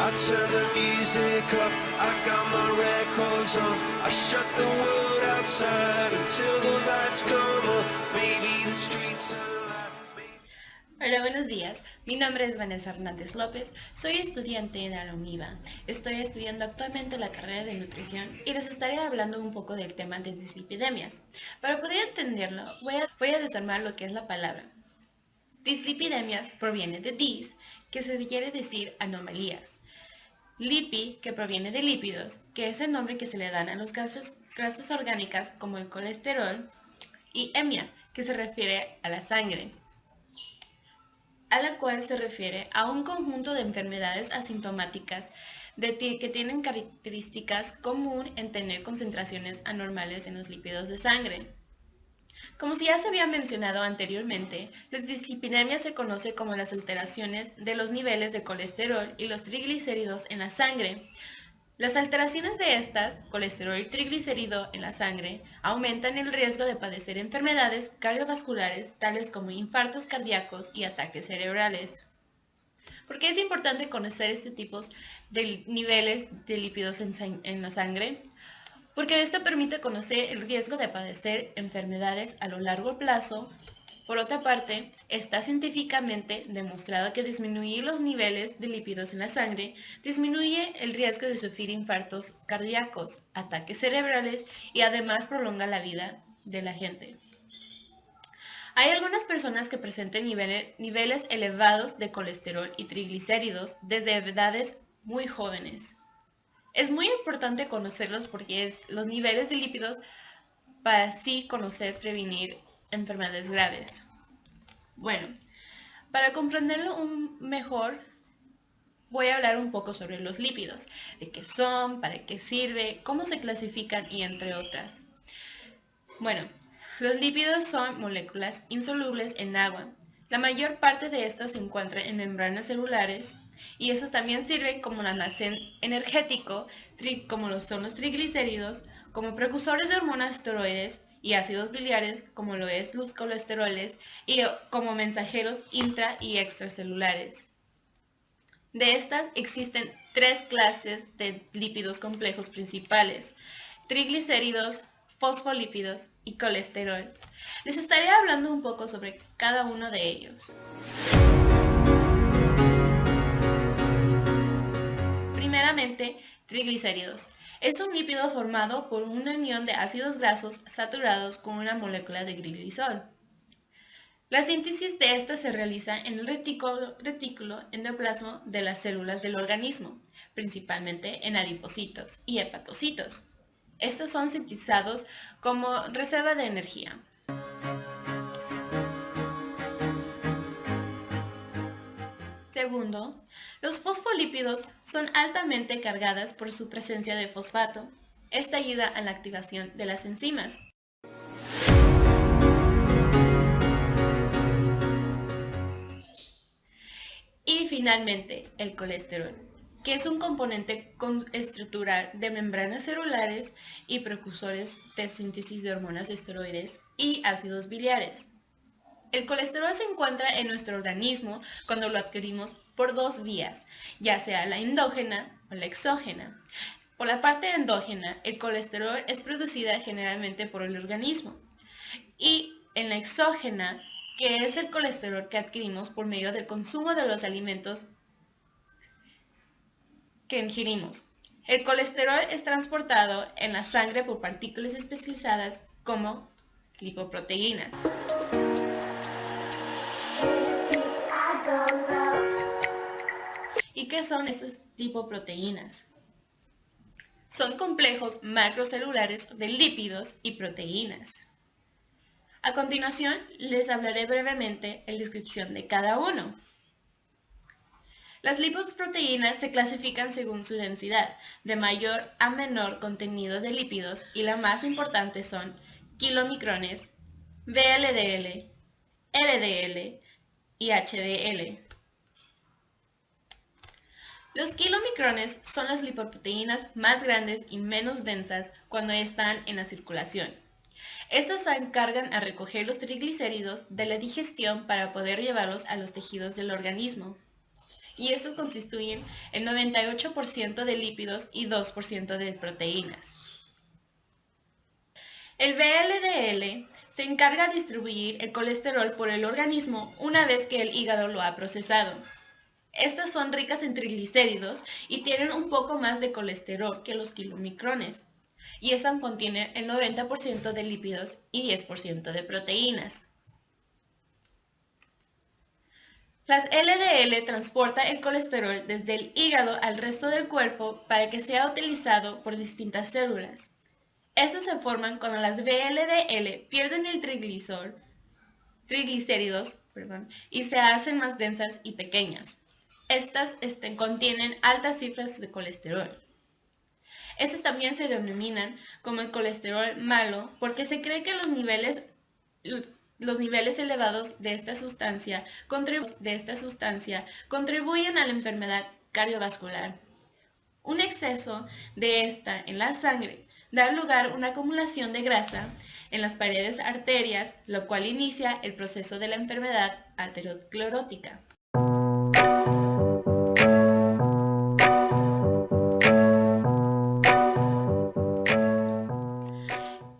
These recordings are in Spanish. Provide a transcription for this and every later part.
I turn the music up, I got my records on. I shut the world outside until the lights come on. Baby, the streets are alive. Hola, buenos días. Mi nombre es Vanessa Hernández López. Soy estudiante en la UNIVA. Estoy estudiando actualmente la carrera de nutrición y les estaré hablando un poco del tema de dislipidemias. Para poder entenderlo, voy a desarmar lo que es la palabra. Dislipidemias proviene de dis, que se quiere decir anomalías. Lipi, que proviene de lípidos, que es el nombre que se le dan a los grasas orgánicas como el colesterol, y emia, que se refiere a la sangre, a la cual se refiere a un conjunto de enfermedades asintomáticas que tienen características común en tener concentraciones anormales en los lípidos de sangre. Como ya se había mencionado anteriormente, las dislipidemias se conoce como las alteraciones de los niveles de colesterol y los triglicéridos en la sangre. Las alteraciones de estas, colesterol y triglicérido en la sangre, aumentan el riesgo de padecer enfermedades cardiovasculares tales como infartos cardíacos y ataques cerebrales. ¿Por qué es importante conocer este tipo de niveles de lípidos en la sangre? Porque esto permite conocer el riesgo de padecer enfermedades a lo largo plazo. Por otra parte, está científicamente demostrado que disminuir los niveles de lípidos en la sangre disminuye el riesgo de sufrir infartos cardíacos, ataques cerebrales y además prolonga la vida de la gente. Hay algunas personas que presentan niveles elevados de colesterol y triglicéridos desde edades muy jóvenes. Es muy importante conocerlos porque es los niveles de lípidos para así prevenir enfermedades graves. Bueno, para comprenderlo mejor, voy a hablar un poco sobre los lípidos, de qué son, para qué sirve, cómo se clasifican y entre otras. Bueno, los lípidos son moléculas insolubles en agua. La mayor parte de estas se encuentra en membranas celulares y estos también sirven como un almacén energético, como lo son los triglicéridos, como precursores de hormonas esteroides y ácidos biliares, como lo es los colesteroles, y como mensajeros intra y extracelulares. De estas existen tres clases de lípidos complejos principales: triglicéridos, fosfolípidos y colesterol. Les estaré hablando un poco sobre cada uno de ellos. Primeramente, triglicéridos. Es un lípido formado por una unión de ácidos grasos saturados con una molécula de glicol. La síntesis de esta se realiza en el retículo endoplasma de las células del organismo, principalmente en adipocitos y hepatocitos. Estos son sintetizados como reserva de energía. Segundo, los fosfolípidos son altamente cargadas por su presencia de fosfato. Esta ayuda a la activación de las enzimas. Y finalmente, el colesterol, que es un componente estructural de membranas celulares y precursores de síntesis de hormonas esteroides y ácidos biliares. El colesterol se encuentra en nuestro organismo cuando lo adquirimos por dos vías, ya sea la endógena o la exógena. Por la parte endógena, el colesterol es producida generalmente por el organismo, y en la exógena, que es el colesterol que adquirimos por medio del consumo de los alimentos que ingerimos. El colesterol es transportado en la sangre por partículas especializadas como lipoproteínas. ¿Y qué son estas lipoproteínas? Son complejos macrocelulares de lípidos y proteínas. A continuación, les hablaré brevemente en descripción de cada uno. Las lipoproteínas se clasifican según su densidad, de mayor a menor contenido de lípidos, y las más importantes son kilomicrones, VLDL, LDL y HDL. Los kilomicrones son las lipoproteínas más grandes y menos densas cuando están en la circulación. Estas se encargan a recoger los triglicéridos de la digestión para poder llevarlos a los tejidos del organismo. y estos constituyen el 98% de lípidos y 2% de proteínas. El VLDL se encarga de distribuir el colesterol por el organismo una vez que el hígado lo ha procesado. Estas son ricas en triglicéridos y tienen un poco más de colesterol que los kilomicrones, y estas contienen el 90% de lípidos y 10% de proteínas. Las LDL transportan el colesterol desde el hígado al resto del cuerpo para que sea utilizado por distintas células. Estas se forman cuando las VLDL pierden el triglicéridos y se hacen más densas y pequeñas. Estas contienen altas cifras de colesterol. Estos también se denominan como el colesterol malo porque se cree que los niveles elevados de esta sustancia contribuyen a la enfermedad cardiovascular. Un exceso de esta en la sangre da lugar a una acumulación de grasa en las paredes arterias, lo cual inicia el proceso de la enfermedad aterosclerótica.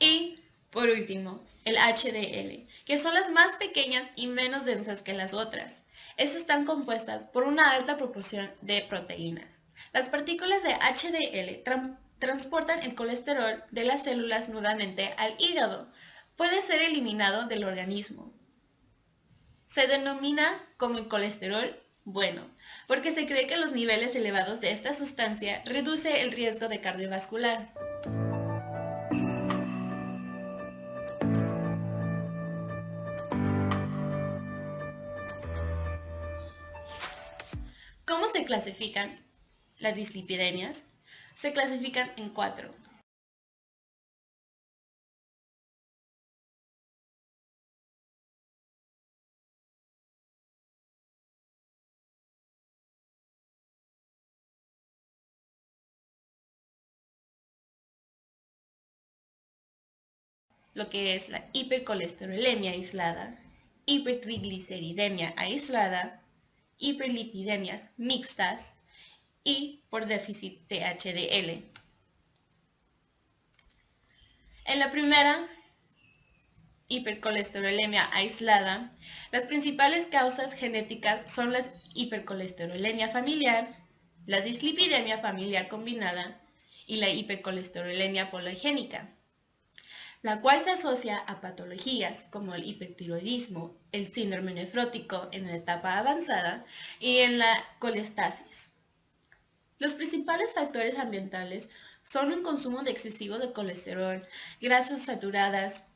Y, por último, el HDL, que son las más pequeñas y menos densas que las otras. Estas están compuestas por una alta proporción de proteínas. Las partículas de HDL transportan el colesterol de las células nuevamente al hígado. Puede ser eliminado del organismo. Se denomina como el colesterol bueno, porque se cree que los niveles elevados de esta sustancia reduce el riesgo de cardiovascular. ¿Cómo se clasifican las dislipidemias? Se clasifican en 4. Lo que es la hipercolesterolemia aislada, hipertrigliceridemia aislada, hiperlipidemias mixtas y por déficit de HDL. En la primera, hipercolesterolemia aislada, las principales causas genéticas son la hipercolesterolemia familiar, la dislipidemia familiar combinada y la hipercolesterolemia poligénica, la cual se asocia a patologías como el hipertiroidismo, el síndrome nefrótico en la etapa avanzada y en la colestasis. Los principales factores ambientales son un consumo excesivo de colesterol, grasas saturadas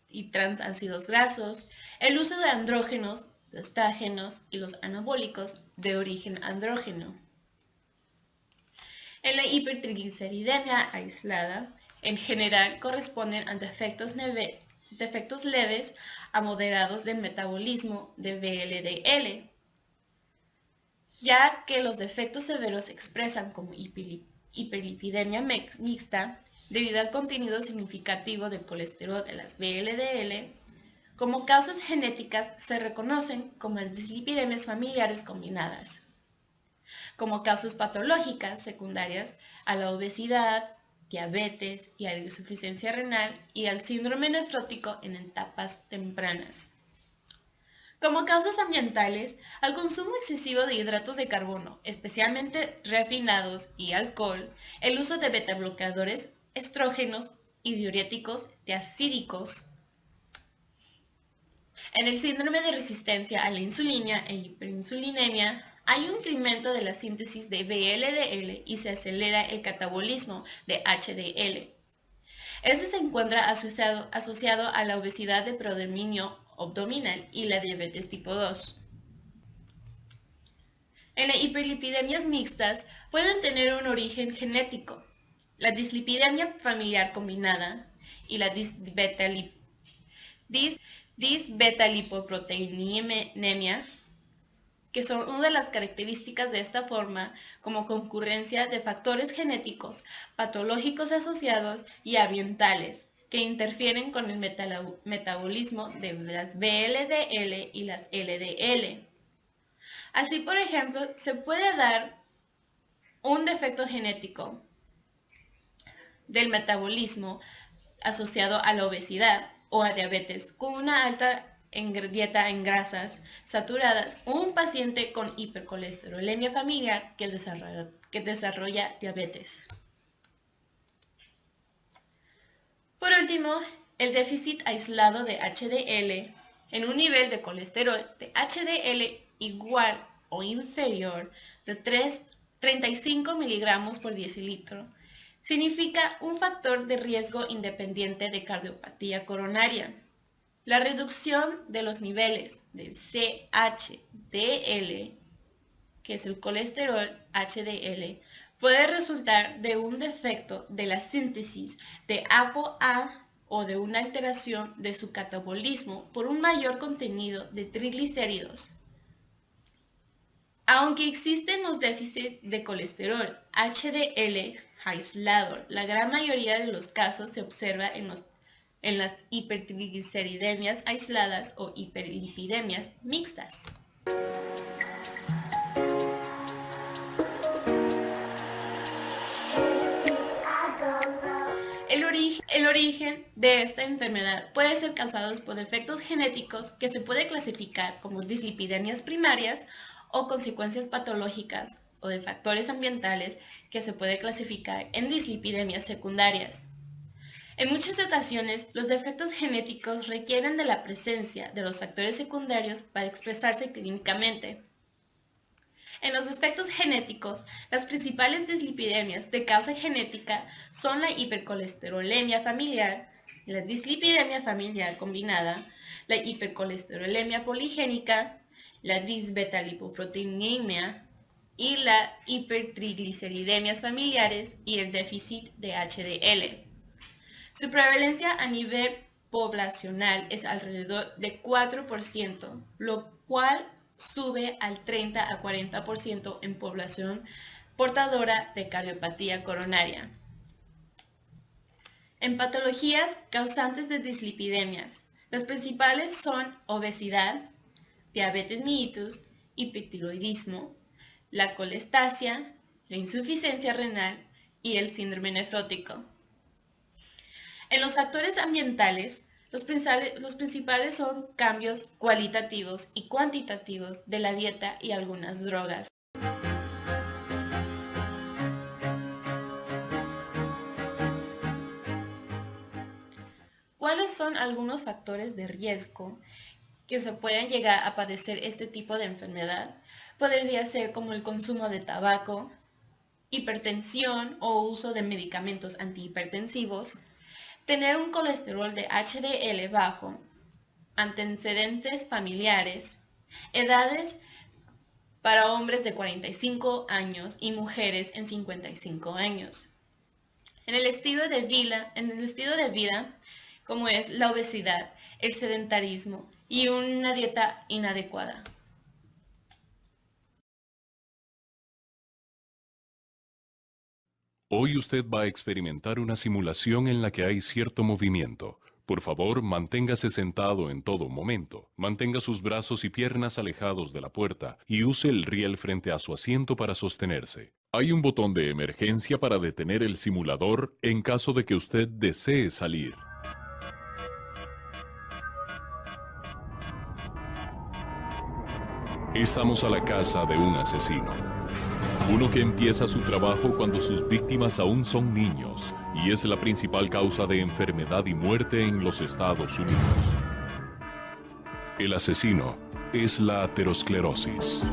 y transácidos grasos, el uso de andrógenos, los estágenos y los anabólicos de origen andrógeno. En la hipertrigliceridemia aislada, en general corresponden a defectos leves a moderados del metabolismo de VLDL, ya que los defectos severos se expresan como hiperlipidemia mixta debido al contenido significativo del colesterol de las VLDL. Como causas genéticas se reconocen como las dislipidemias familiares combinadas. Como causas patológicas secundarias a la obesidad, diabetes y a la insuficiencia renal y al síndrome nefrótico en etapas tempranas. Como causas ambientales, al consumo excesivo de hidratos de carbono, especialmente refinados, y alcohol, el uso de betabloqueadores, estrógenos y diuréticos diacídicos. En el síndrome de resistencia a la insulina e hiperinsulinemia, hay un incremento de la síntesis de VLDL y se acelera el catabolismo de HDL. Este se encuentra asociado a la obesidad de predominio abdominal y la diabetes tipo 2. En las hiperlipidemias mixtas pueden tener un origen genético. La dislipidemia familiar combinada y la disbetalipoproteinemia, que son una de las características de esta forma como concurrencia de factores genéticos, patológicos asociados y ambientales que interfieren con el metabolismo de las VLDL y las LDL. Así, por ejemplo, se puede dar un defecto genético del metabolismo asociado a la obesidad o a diabetes con una alta dieta en grasas saturadas o un paciente con hipercolesterolemia familiar que desarrolla diabetes. Por último, el déficit aislado de HDL en un nivel de colesterol de HDL igual o inferior de 35 miligramos por decilitro significa un factor de riesgo independiente de cardiopatía coronaria. La reducción de los niveles de CHDL, que es el colesterol HDL, puede resultar de un defecto de la síntesis de ApoA o de una alteración de su catabolismo por un mayor contenido de triglicéridos. Aunque existen los déficits de colesterol HDL aislado, la gran mayoría de los casos se observa en las hipertrigliceridemias aisladas o hiperlipidemias mixtas. El origen de esta enfermedad puede ser causado por defectos genéticos que se puede clasificar como dislipidemias primarias o consecuencias patológicas o de factores ambientales que se puede clasificar en dislipidemias secundarias. En muchas ocasiones, los defectos genéticos requieren de la presencia de los factores secundarios para expresarse clínicamente. En los defectos genéticos, las principales dislipidemias de causa genética son la hipercolesterolemia familiar, la dislipidemia familiar combinada, la hipercolesterolemia poligénica, la disbetalipoproteinemia y la hipertrigliceridemias familiares y el déficit de HDL. Su prevalencia a nivel poblacional es alrededor de 4%, lo cual sube al 30 a 40% en población portadora de cardiopatía coronaria. En patologías causantes de dislipidemias, las principales son obesidad, diabetes mellitus, hipertiroidismo, la colestasia, la insuficiencia renal y el síndrome nefrótico. En los factores ambientales, los principales son cambios cualitativos y cuantitativos de la dieta y algunas drogas. ¿Cuáles son algunos factores de riesgo que se pueden llegar a padecer este tipo de enfermedad? Podría ser como el consumo de tabaco, hipertensión o uso de medicamentos antihipertensivos, tener un colesterol de HDL bajo, antecedentes familiares, edades para hombres de 45 años y mujeres en 55 años. En el estilo de vida, como es la obesidad, el sedentarismo y una dieta inadecuada. Hoy usted va a experimentar una simulación en la que hay cierto movimiento. Por favor, manténgase sentado en todo momento. Mantenga sus brazos y piernas alejados de la puerta y use el riel frente a su asiento para sostenerse. Hay un botón de emergencia para detener el simulador en caso de que usted desee salir. Estamos a la caza de un asesino. Uno que empieza su trabajo cuando sus víctimas aún son niños y es la principal causa de enfermedad y muerte en los Estados Unidos. El asesino es la aterosclerosis.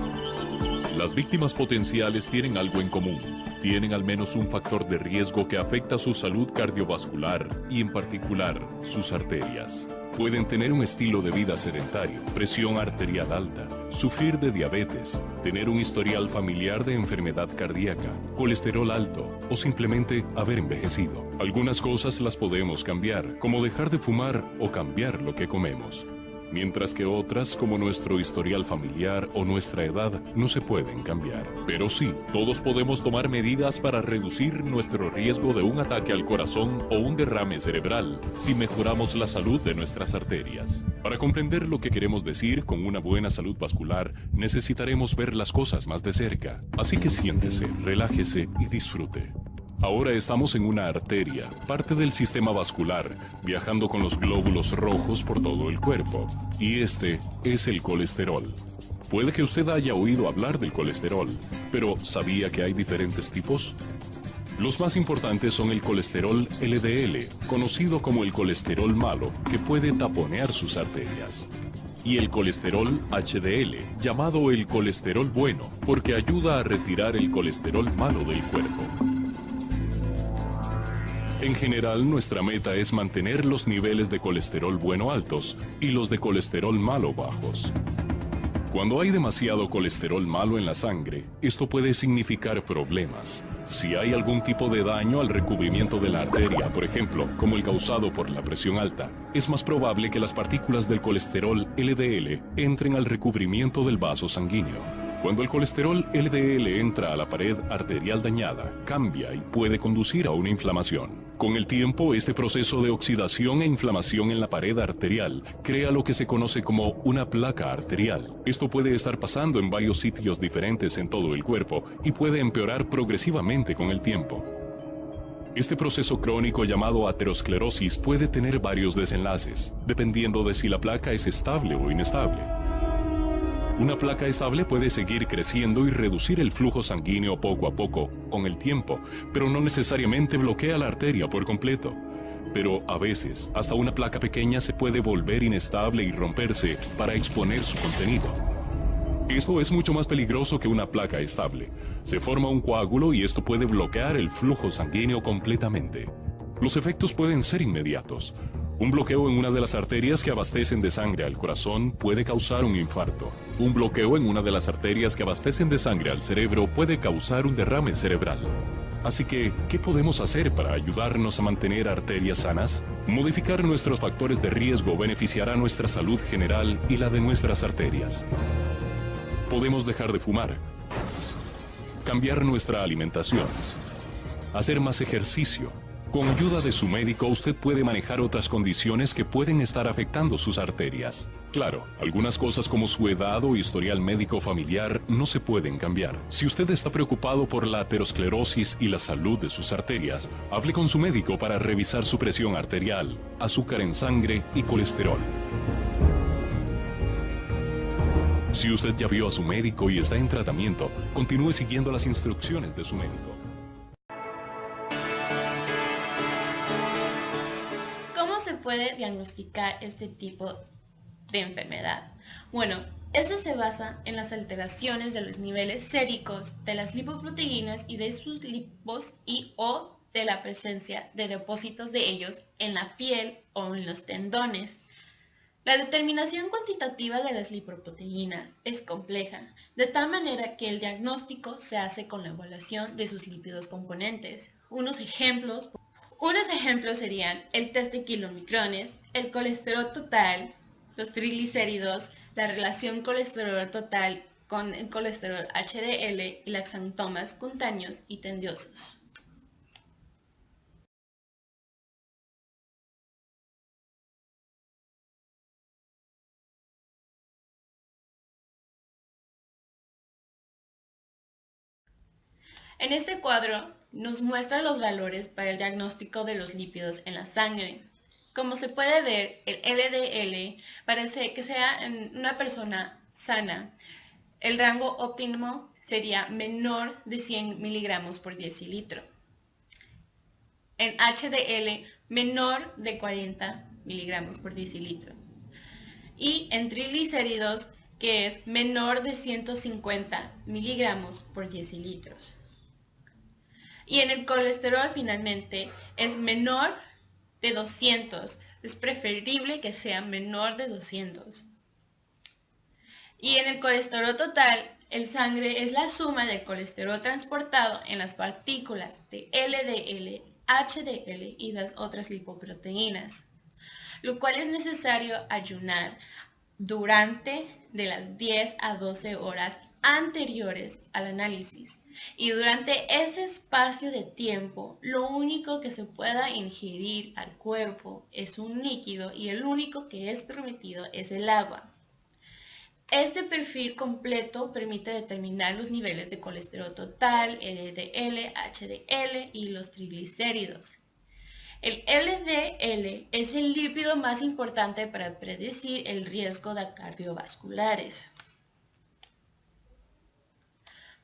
Las víctimas potenciales tienen algo en común. Tienen al menos un factor de riesgo que afecta su salud cardiovascular y en particular sus arterias. Pueden tener un estilo de vida sedentario, presión arterial alta, sufrir de diabetes, tener un historial familiar de enfermedad cardíaca, colesterol alto o simplemente haber envejecido. Algunas cosas las podemos cambiar, como dejar de fumar o cambiar lo que comemos. mientras que otras, como nuestro historial familiar o nuestra edad, no se pueden cambiar. Pero sí, todos podemos tomar medidas para reducir nuestro riesgo de un ataque al corazón o un derrame cerebral si mejoramos la salud de nuestras arterias. Para comprender lo que queremos decir con una buena salud vascular, necesitaremos ver las cosas más de cerca. Así que siéntese, relájese y disfrute. Ahora estamos en una arteria, parte del sistema vascular, viajando con los glóbulos rojos por todo el cuerpo. Y este es el colesterol. Puede que usted haya oído hablar del colesterol, pero ¿sabía que hay diferentes tipos? Los más importantes son el colesterol LDL, conocido como el colesterol malo, que puede taponear sus arterias. Y el colesterol HDL, llamado el colesterol bueno, porque ayuda a retirar el colesterol malo del cuerpo. En general, nuestra meta es mantener los niveles de colesterol bueno altos y los de colesterol malo bajos. Cuando hay demasiado colesterol malo en la sangre, esto puede significar problemas. Si hay algún tipo de daño al recubrimiento de la arteria, por ejemplo, como el causado por la presión alta, es más probable que las partículas del colesterol LDL entren al recubrimiento del vaso sanguíneo. Cuando el colesterol LDL entra a la pared arterial dañada, cambia y puede conducir a una inflamación. Con el tiempo, este proceso de oxidación e inflamación en la pared arterial crea lo que se conoce como una placa arterial. Esto puede estar pasando en varios sitios diferentes en todo el cuerpo y puede empeorar progresivamente con el tiempo. Este proceso crónico llamado aterosclerosis puede tener varios desenlaces, dependiendo de si la placa es estable o inestable. Una placa estable puede seguir creciendo y reducir el flujo sanguíneo poco a poco, con el tiempo, pero no necesariamente bloquea la arteria por completo. Pero a veces, hasta una placa pequeña se puede volver inestable y romperse para exponer su contenido. Esto es mucho más peligroso que una placa estable. Se forma un coágulo y esto puede bloquear el flujo sanguíneo completamente. Los efectos pueden ser inmediatos. Un bloqueo en una de las arterias que abastecen de sangre al corazón puede causar un infarto. Un bloqueo en una de las arterias que abastecen de sangre al cerebro puede causar un derrame cerebral. Así que, ¿qué podemos hacer para ayudarnos a mantener arterias sanas? Modificar nuestros factores de riesgo beneficiará nuestra salud general y la de nuestras arterias. Podemos dejar de fumar, cambiar nuestra alimentación, hacer más ejercicio. Con ayuda de su médico, usted puede manejar otras condiciones que pueden estar afectando sus arterias. Claro, algunas cosas como su edad o historial médico familiar no se pueden cambiar. Si usted está preocupado por la aterosclerosis y la salud de sus arterias, hable con su médico para revisar su presión arterial, azúcar en sangre y colesterol. Si usted ya vio a su médico y está en tratamiento, continúe siguiendo las instrucciones de su médico. ¿Cómo se puede diagnosticar este tipo de enfermedad? Bueno, eso se basa en las alteraciones de los niveles séricos de las lipoproteínas y de sus lipos o de la presencia de depósitos de ellos en la piel o en los tendones. La determinación cuantitativa de las lipoproteínas es compleja, de tal manera que el diagnóstico se hace con la evaluación de sus lípidos componentes. Unos ejemplos serían el test de kilomicrones, el colesterol total, los triglicéridos, la relación colesterol total con el colesterol HDL y los xantomas cutáneos y tendinosos. En este cuadro nos muestra los valores para el diagnóstico de los lípidos en la sangre. Como se puede ver, el LDL parece que sea en una persona sana. El rango óptimo sería menor de 100 miligramos por decilitro. En HDL, menor de 40 miligramos por decilitro. Y en triglicéridos, que es menor de 150 miligramos por decilitros. Y en el colesterol finalmente es menor de 200. Es preferible que sea menor de 200. Y en el colesterol total, el sangre es la suma del colesterol transportado en las partículas de LDL, HDL y las otras lipoproteínas, lo cual es necesario ayunar durante de las 10 a 12 horas anteriores al análisis. Y durante ese espacio de tiempo, lo único que se pueda ingerir al cuerpo es un líquido y el único que es permitido es el agua. Este perfil completo permite determinar los niveles de colesterol total, LDL, HDL y los triglicéridos. El LDL es el lípido más importante para predecir el riesgo de cardiovasculares.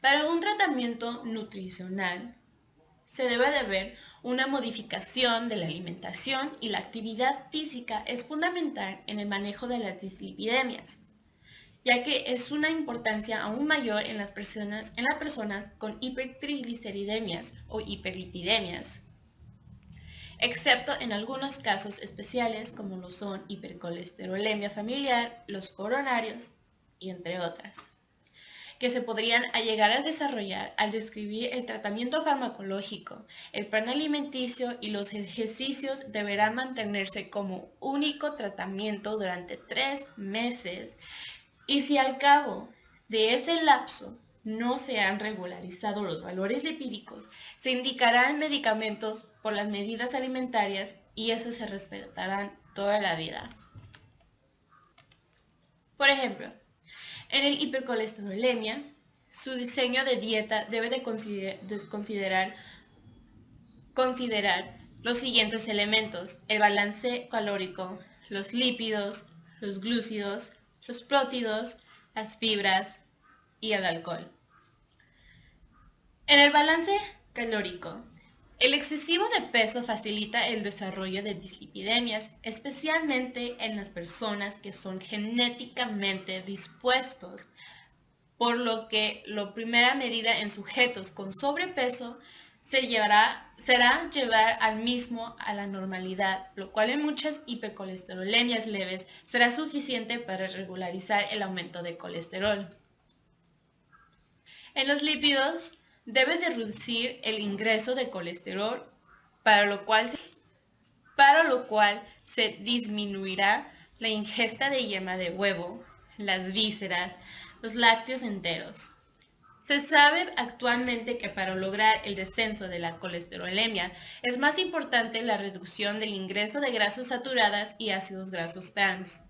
Para un tratamiento nutricional, se debe de ver una modificación de la alimentación y la actividad física es fundamental en el manejo de las dislipidemias, ya que es una importancia aún mayor en las personas con hipertrigliceridemias o hiperlipidemias, excepto en algunos casos especiales como lo son hipercolesterolemia familiar, los coronarios y entre otras, que se podrían llegar a desarrollar al describir el tratamiento farmacológico. El plan alimenticio y los ejercicios deberán mantenerse como único tratamiento durante 3 meses y si al cabo de ese lapso no se han regularizado los valores lipídicos, se indicarán medicamentos por las medidas alimentarias y esas se respetarán toda la vida. Por ejemplo, en el hipercolesterolemia, su diseño de dieta debe de considerar los siguientes elementos: el balance calórico, los lípidos, los glúcidos, los prótidos, las fibras y el alcohol. En el balance calórico, el excesivo de peso facilita el desarrollo de dislipidemias, especialmente en las personas que son genéticamente dispuestos, por lo que la primera medida en sujetos con sobrepeso será llevar al mismo a la normalidad, lo cual en muchas hipercolesterolemias leves será suficiente para regularizar el aumento de colesterol. En los lípidos, debe de reducir el ingreso de colesterol, para lo cual se disminuirá la ingesta de yema de huevo, las vísceras, los lácteos enteros. Se sabe actualmente que para lograr el descenso de la colesterolemia es más importante la reducción del ingreso de grasas saturadas y ácidos grasos trans.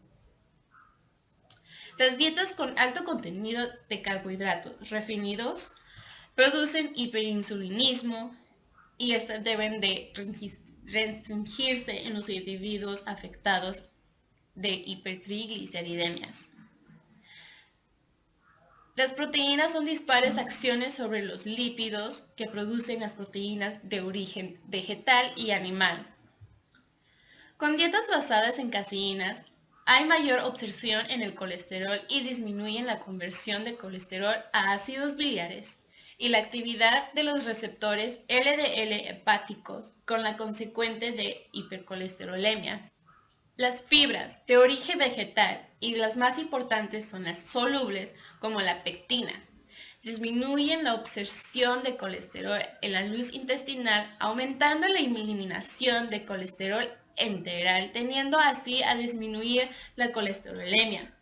Las dietas con alto contenido de carbohidratos refinados producen hiperinsulinismo y estas deben de restringirse en los individuos afectados de hipertrigliceridemias. Las proteínas son dispares acciones sobre los lípidos que producen las proteínas de origen vegetal y animal. Con dietas basadas en caseínas, hay mayor absorción en el colesterol y disminuyen la conversión de colesterol a ácidos biliares y la actividad de los receptores LDL hepáticos con la consecuente de hipercolesterolemia. Las fibras de origen vegetal y las más importantes son las solubles como la pectina. Disminuyen la absorción de colesterol en la luz intestinal, aumentando la eliminación de colesterol enteral, tendiendo así a disminuir la colesterolemia.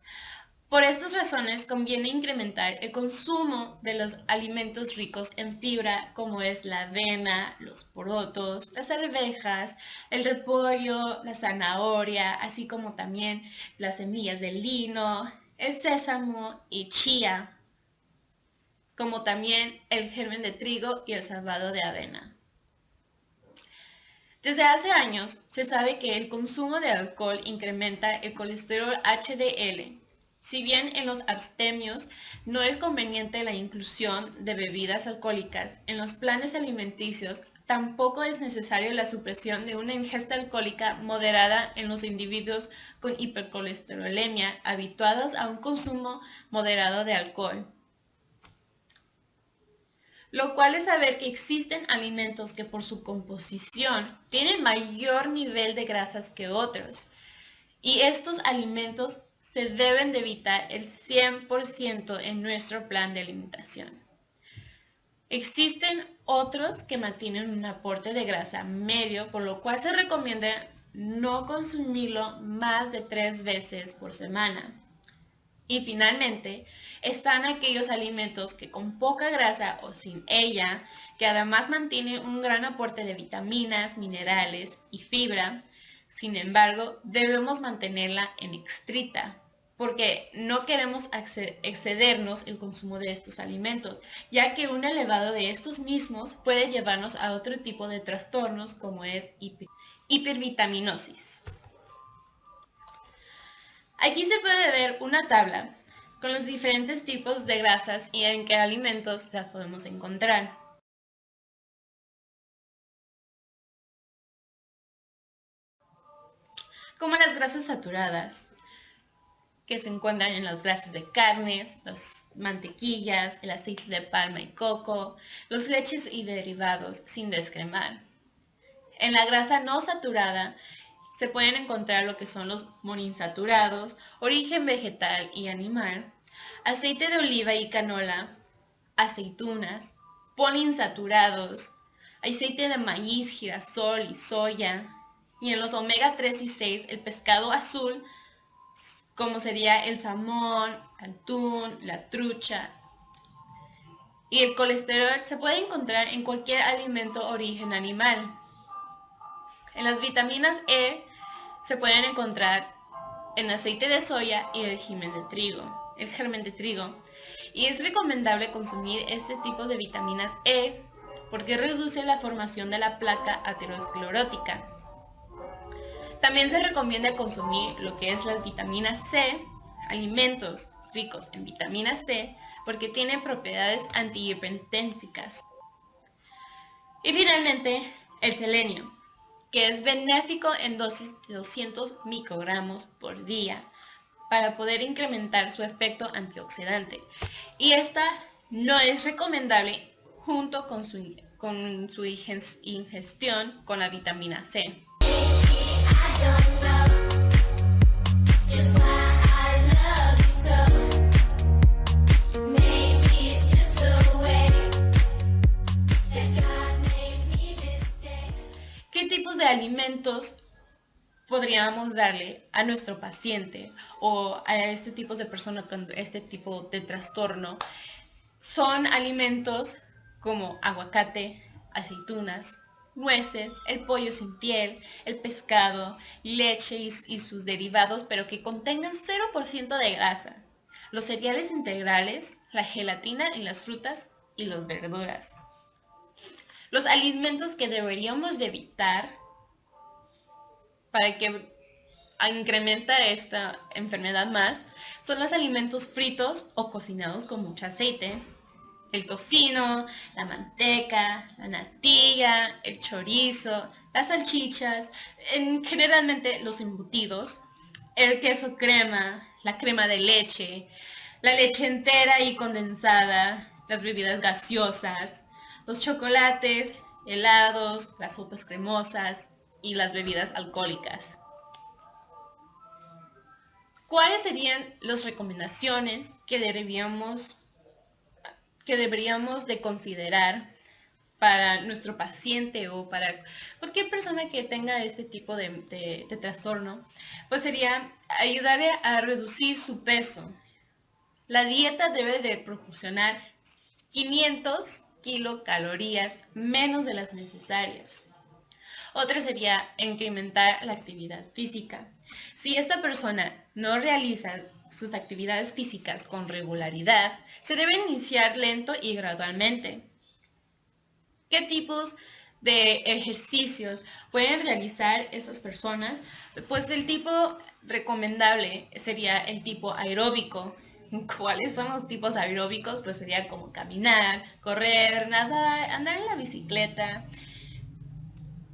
Por estas razones conviene incrementar el consumo de los alimentos ricos en fibra como es la avena, los porotos, las arvejas, el repollo, la zanahoria, así como también las semillas de lino, el sésamo y chía, como también el germen de trigo y el salvado de avena. Desde hace años se sabe que el consumo de alcohol incrementa el colesterol HDL. Si bien en los abstemios no es conveniente la inclusión de bebidas alcohólicas en los planes alimenticios, tampoco es necesario la supresión de una ingesta alcohólica moderada en los individuos con hipercolesterolemia habituados a un consumo moderado de alcohol. Lo cual es saber que existen alimentos que por su composición tienen mayor nivel de grasas que otros, y estos alimentos se deben de evitar el 100% en nuestro plan de alimentación. Existen otros que mantienen un aporte de grasa medio, por lo cual se recomienda no consumirlo más de 3 veces por semana. Y finalmente, están aquellos alimentos que con poca grasa o sin ella, que además mantienen un gran aporte de vitaminas, minerales y fibra. Sin embargo, debemos mantenerla en estricta, porque no queremos excedernos el consumo de estos alimentos, ya que un elevado de estos mismos puede llevarnos a otro tipo de trastornos como es hipervitaminosis. Aquí se puede ver una tabla con los diferentes tipos de grasas y en qué alimentos las podemos encontrar. Como las grasas saturadas, que se encuentran en las grasas de carnes, las mantequillas, el aceite de palma y coco, los leches y derivados sin descremar. En la grasa no saturada se pueden encontrar lo que son los monoinsaturados, origen vegetal y animal, aceite de oliva y canola, aceitunas, poliinsaturados, aceite de maíz, girasol y soya, y en los omega 3 y 6 el pescado azul, como sería el salmón, atún, la trucha. Y el colesterol se puede encontrar en cualquier alimento origen animal. En las vitaminas E se pueden encontrar en aceite de soya y el germen de trigo. Y es recomendable consumir este tipo de vitamina E porque reduce la formación de la placa aterosclerótica. También se recomienda consumir lo que es las vitaminas C, alimentos ricos en vitamina C, porque tienen propiedades antihipertensivas. Y finalmente, el selenio, que es benéfico en dosis de 200 microgramos por día para poder incrementar su efecto antioxidante. Y esta no es recomendable junto con su ingestión con la vitamina C. ¿Qué tipos de alimentos podríamos darle a nuestro paciente o a este tipo de persona con este tipo de trastorno? Son alimentos como aguacate, aceitunas, nueces, el pollo sin piel, el pescado, leche y sus derivados, pero que contengan 0% de grasa, los cereales integrales, la gelatina y las frutas y las verduras. Los alimentos que deberíamos de evitar para que incrementa esta enfermedad más son los alimentos fritos o cocinados con mucho aceite, el tocino, la manteca, la natilla, el chorizo, las salchichas, generalmente los embutidos, el queso crema, la crema de leche, la leche entera y condensada, las bebidas gaseosas, los chocolates, helados, las sopas cremosas y las bebidas alcohólicas. ¿Cuáles serían las recomendaciones que deberíamos de considerar para nuestro paciente o para cualquier persona que tenga este tipo de trastorno? Pues sería ayudarle a reducir su peso. La dieta debe de proporcionar 500 kilocalorías menos de las necesarias. Otro sería incrementar la actividad física. Si esta persona no realiza sus actividades físicas con regularidad, se debe iniciar lento y gradualmente. ¿Qué tipos de ejercicios pueden realizar esas personas? Pues el tipo recomendable sería el tipo aeróbico. ¿Cuáles son los tipos aeróbicos? Pues sería como caminar, correr, nadar, andar en la bicicleta.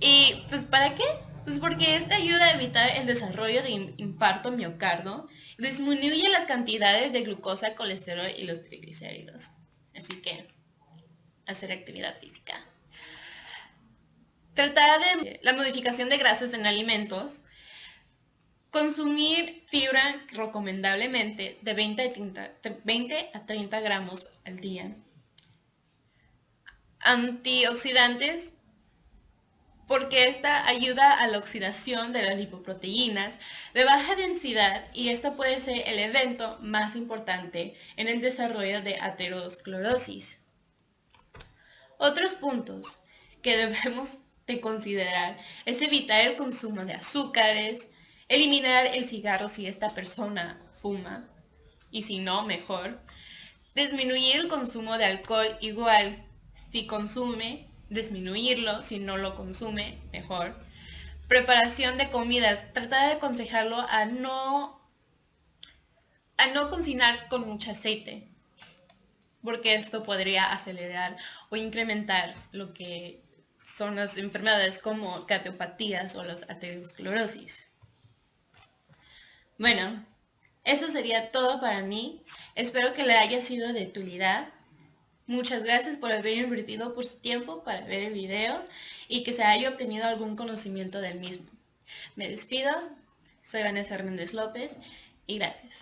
¿Y pues para qué? Pues porque esta ayuda a evitar el desarrollo de infarto miocardio, disminuye las cantidades de glucosa, colesterol y los triglicéridos. Así que, hacer actividad física. Tratar de la modificación de grasas en alimentos. Consumir fibra recomendablemente de 20 a 30 gramos al día. Antioxidantes porque esta ayuda a la oxidación de las lipoproteínas de baja densidad y esta puede ser el evento más importante en el desarrollo de aterosclerosis. Otros puntos que debemos de considerar es evitar el consumo de azúcares, eliminar el cigarro si esta persona fuma y si no, mejor, disminuir el consumo de alcohol igual, si consume, disminuirlo, si no lo consume, mejor. Preparación de comidas, tratar de aconsejarlo a no cocinar con mucho aceite, porque esto podría acelerar o incrementar lo que son las enfermedades como cardiopatías o las aterosclerosis. Bueno, eso sería todo para mí. Espero que le haya sido de utilidad. Muchas gracias por haber invertido por su tiempo para ver el video y que se haya obtenido algún conocimiento del mismo. Me despido, soy Vanessa Hernández López y gracias.